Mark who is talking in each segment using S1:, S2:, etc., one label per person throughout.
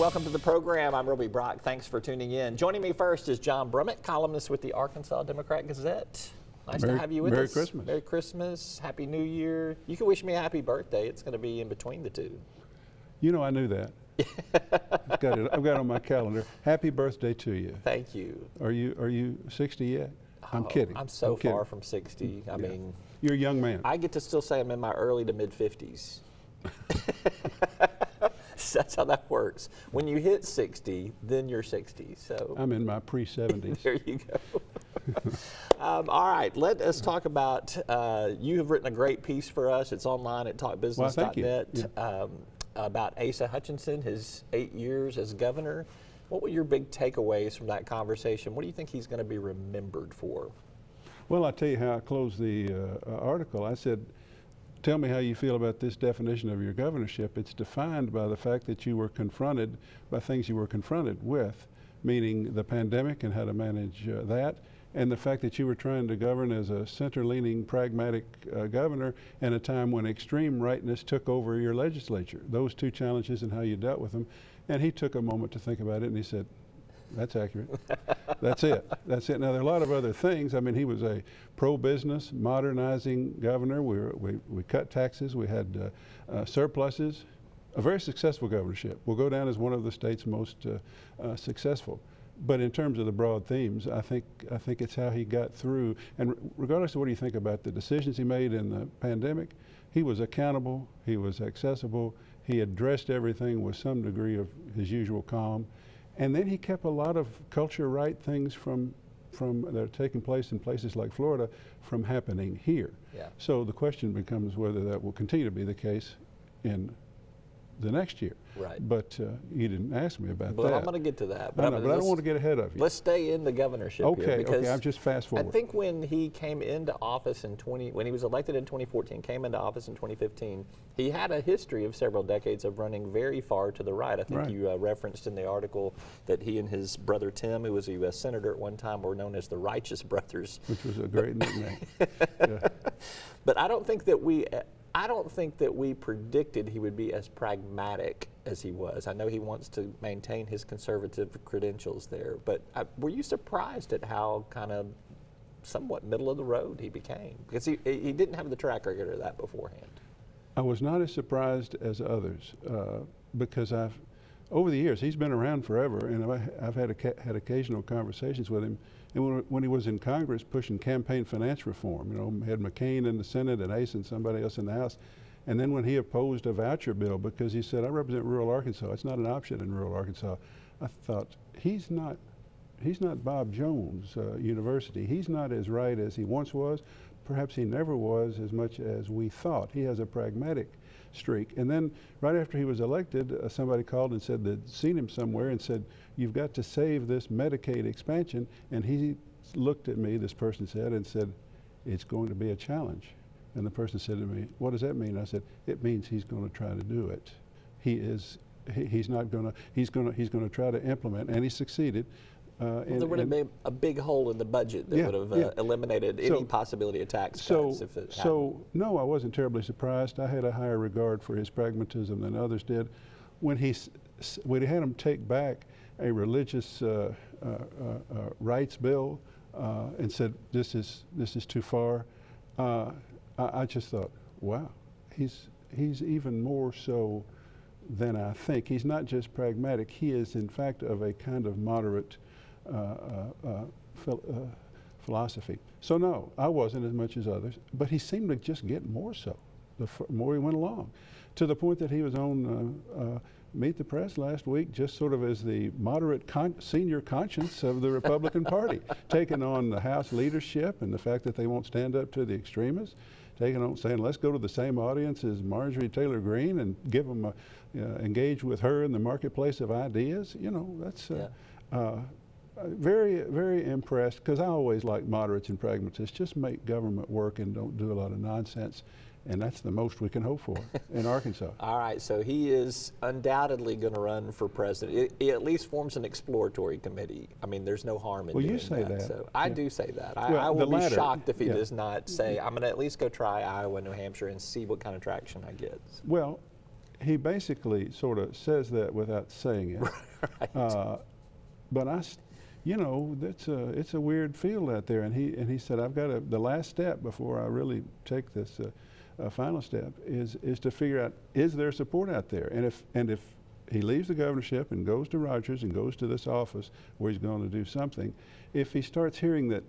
S1: welcome to the program. I'm Roby Brock. Thanks for tuning in. Joining me first is John Brummett, columnist with the Arkansas Democrat-Gazette. Nice to have you with us.
S2: Merry Christmas.
S1: Merry Christmas. Happy New Year. You can wish me a happy birthday. It's going to be in between the two.
S2: You know, I knew that. I've got it on my calendar. Happy birthday to you.
S1: Thank you.
S2: Are you 60 yet? I'm kidding.
S1: I'm so far from 60. I mean,
S2: you're a young man.
S1: I get to still say I'm in my early to mid 50s. That's how that works. When you hit 60, then you're 60. So
S2: I'm in my pre-70s.
S1: There you go. All right, let us talk about, you have written a great piece for us. It's online at talkbusiness.net about Asa Hutchinson, his 8 years as governor. What were your big takeaways from that conversation? What do you think he's going to be remembered for?
S2: Well, I'll tell you how I closed the article. I said, tell me how you feel about this definition of your governorship. It's defined by the fact that you were confronted by things you were confronted with, meaning the pandemic and how to manage that, and the fact that you were trying to govern as a center-leaning, pragmatic governor in a time when extreme rightness took over your legislature. Those two challenges and how you dealt with them. And he took a moment to think about it, and he said, that's accurate. That's it. That's it. Now, there are a lot of other things. I mean, he was a pro-business, modernizing governor. We cut taxes. We had surpluses. A very successful governorship. Will go down as one of the state's most successful. But in terms of the broad themes, I think it's how he got through. And regardless of what you think about the decisions he made in the pandemic, he was accountable. He was accessible. He addressed everything with some degree of his usual calm. And then he kept a lot of culture right things from that are taking place in places like Florida from happening here.
S1: Yeah.
S2: So the question becomes whether that will continue to be the case in the next year.
S1: Right.
S2: But you didn't ask me about that.
S1: But I'm going to get to that.
S2: But I don't want to get ahead of you.
S1: Let's stay in the governorship here.
S2: Okay, I'm just fast forward.
S1: I think when he came into office when he was elected in 2014, came into office in 2015, he had a history of several decades of running very far to the right. I think you referenced in the article that he and his brother Tim, who was a U.S. Senator at one time, were known as the Righteous Brothers.
S2: Which was a great nickname.
S1: But I don't think that we predicted he would be as pragmatic as he was. I know he wants to maintain his conservative credentials there, but were you surprised at how kind of somewhat middle of the road he became? Because he didn't have the track record of that beforehand.
S2: I was not as surprised as others because over the years, he's been around forever, and I've had occasional conversations with him. And when he was in Congress pushing campaign finance reform, had McCain in the Senate and Asa and somebody else in the House. And then when he opposed a voucher bill because he said, I represent rural Arkansas. It's not an option in rural Arkansas. I thought, he's not Bob Jones University. He's not as right as he once was. Perhaps he never was as much as we thought. He has a pragmatic streak. And then right after he was elected, somebody called and said they'd seen him somewhere and said, you've got to save this Medicaid expansion. And he looked at me, this person said, and said, it's going to be a challenge. And the person said to me, what does that mean? I said, it means he's going to try to do it. He's going to try to implement, and he succeeded.
S1: There would have been a big hole in the budget that would have eliminated any possibility of tax cuts if it happened. So,
S2: no, I wasn't terribly surprised. I had a higher regard for his pragmatism than others did. When he had him take back a religious rights bill and said, this is too far, I just thought, wow, he's even more so than I think. He's not just pragmatic. He is, in fact, of a kind of moderate philosophy. So no, I wasn't as much as others, but he seemed to just get more so the more he went along, to the point that he was on Meet the Press last week just sort of as the moderate senior conscience of the Republican Party, taking on the House leadership and the fact that they won't stand up to the extremists, taking on saying, let's go to the same audience as Marjorie Taylor Greene and give them engage with her in the marketplace of ideas. That's very, very impressed, because I always like moderates and pragmatists. Just make government work and don't do a lot of nonsense. And that's the most we can hope for in Arkansas.
S1: All right, so he is undoubtedly going to run for president. He at least forms an exploratory committee. I mean, there's no harm in doing that.
S2: Well, you say that.
S1: So I do say that. I will be shocked if he does not say, I'm going to at least go try Iowa, New Hampshire, and see what kind of traction I get.
S2: Well, he basically sort of says that without saying it.
S1: Right.
S2: But you know, it's a weird field out there. And he said, I've got the last step before I really take this final step is to figure out, is there support out there? And if he leaves the governorship and goes to Rogers and goes to this office where he's going to do something, if he starts hearing that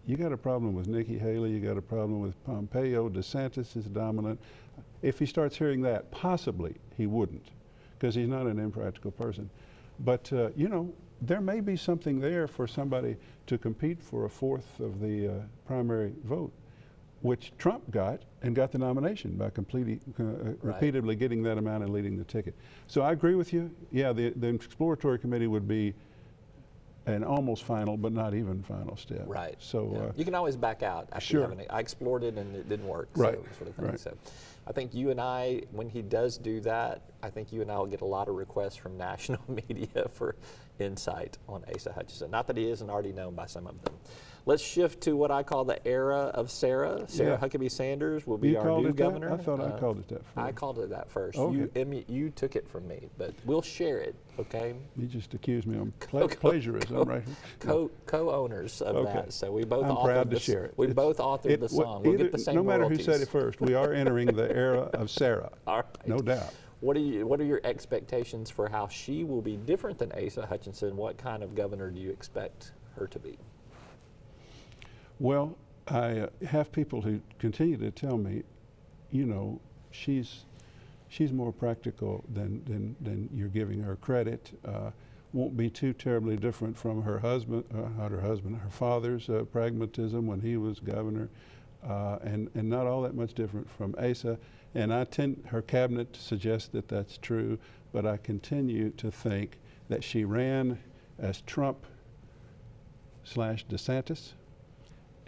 S2: you got a problem with Nikki Haley, you got a problem with Pompeo, DeSantis is dominant, if he starts hearing that, possibly he wouldn't, because he's not an impractical person. But you know, there may be something there for somebody to compete for a fourth of the primary vote, which Trump got and got the nomination by repeatedly getting that amount and leading the ticket. So I agree with you. Yeah, the exploratory committee would be an almost final, but not even final step.
S1: Right.
S2: So
S1: you can always back out after
S2: sure.
S1: I explored it and it didn't work.
S2: Right.
S1: So, sort of thing.
S2: Right.
S1: So I think you and I, when he does do that, I think you and I will get a lot of requests from national media for insight on Asa Hutchinson. Not that he isn't already known by some of them. Let's shift to what I call the era of Sarah. Sarah Huckabee Sanders will be our new governor.
S2: I thought I called it that first.
S1: I called it that first.
S2: Okay.
S1: You took it from me, but we'll share it, okay?
S2: You just accused me on plagiarism, right?
S1: Co-owners of that. So we both
S2: I'm
S1: authored
S2: proud to share it.
S1: We both authored the song. We'll get the same
S2: no matter
S1: royalties.
S2: who said it first, we are entering the era of Sarah.
S1: All right.
S2: No doubt.
S1: What are your expectations for how she will be different than Asa Hutchinson? What kind of governor do you expect her to be?
S2: Well, I have people who continue to tell me, you know, she's more practical than you're giving her credit. Won't be too terribly different from her husband, her father's pragmatism when he was governor, and not all that much different from Asa. And her cabinet suggests that that's true, but I continue to think that she ran as Trump / DeSantis.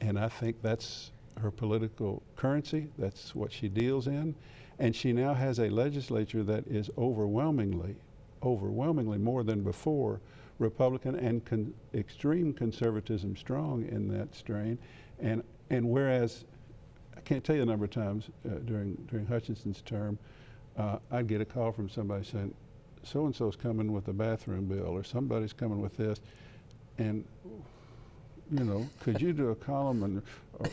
S2: And I think that's her political currency. That's what she deals in. And she now has a legislature that is overwhelmingly more than before, Republican and extreme conservatism strong in that strain. And whereas, I can't tell you the number of times during Hutchinson's term, I'd get a call from somebody saying, so-and-so's coming with a bathroom bill, or somebody's coming with this. And you know, could you do a column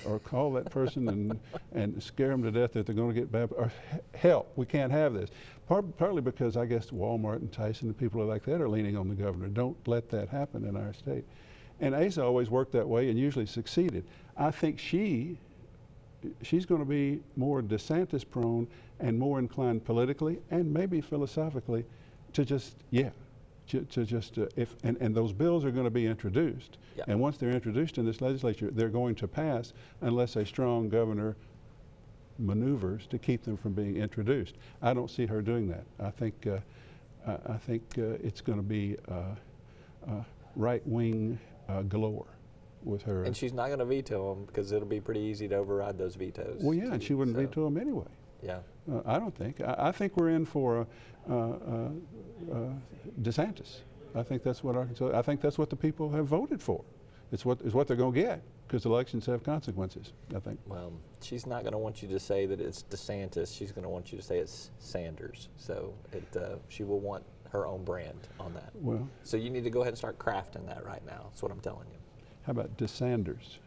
S2: or call that person and scare them to death that they're going to get bad, or help, we can't have this. Partly because I guess Walmart and Tyson and people like that are leaning on the governor. Don't let that happen in our state. And Asa always worked that way and usually succeeded. I think she's going to be more DeSantis prone and more inclined politically and maybe philosophically to just, and those bills are going to be introduced.
S1: Yep.
S2: And once they're introduced in this legislature, they're going to pass unless a strong governor maneuvers to keep them from being introduced. I don't see her doing that. I think it's going to be right-wing galore with her.
S1: And she's not going to veto them because it'll be pretty easy to override those vetoes.
S2: Well, yeah, and she wouldn't veto them anyway.
S1: Yeah.
S2: I don't think. I think we're in for DeSantis. I think that's what I think that's what the people have voted for. It's what they're going to get, because elections have consequences, I think.
S1: Well, she's not going to want you to say that it's DeSantis. She's going to want you to say it's Sanders. So she will want her own brand on that.
S2: Well,
S1: so you need to go ahead and start crafting that right now. That's what I'm telling you.
S2: How about DeSanders?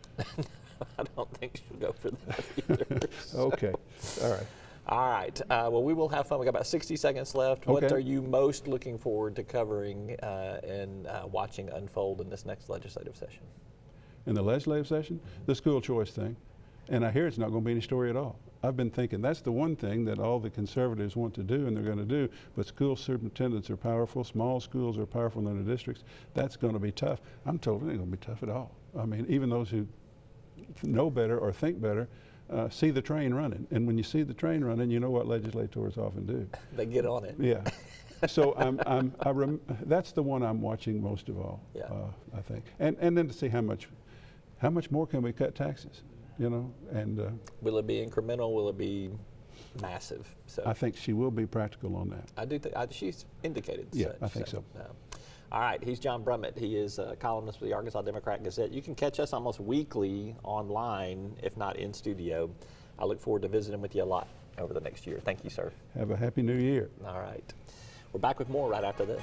S1: I don't think she'll go for that either.
S2: Okay. All right.
S1: All right. Well, we will have fun. We got about 60 seconds left.
S2: Okay.
S1: What are you most looking forward to covering and watching unfold in this next legislative session?
S2: In the legislative session? The school choice thing. And I hear it's not going to be any story at all. I've been thinking that's the one thing that all the conservatives want to do and they're going to do, but school superintendents are powerful, small schools are powerful in their districts. That's going to be tough. I'm told it ain't going to be tough at all. I mean, even those who know better or think better see the train running. And when you see the train running, you know what legislators often do.
S1: They get on it.
S2: Yeah. So that's the one I'm watching most of all,
S1: yeah.
S2: I think. And then to see how much more can we cut taxes, you know? And
S1: will it be incremental? Will it be massive? So
S2: I think she will be practical on that.
S1: I do think she's indicated.
S2: Yeah,
S1: such,
S2: I think so.
S1: All right, he's John Brummett. He is a columnist for the Arkansas Democrat-Gazette. You can catch us almost weekly online, if not in studio. I look forward to visiting with you a lot over the next year. Thank you, sir.
S2: Have a happy new year.
S1: All right. We're back with more right after this.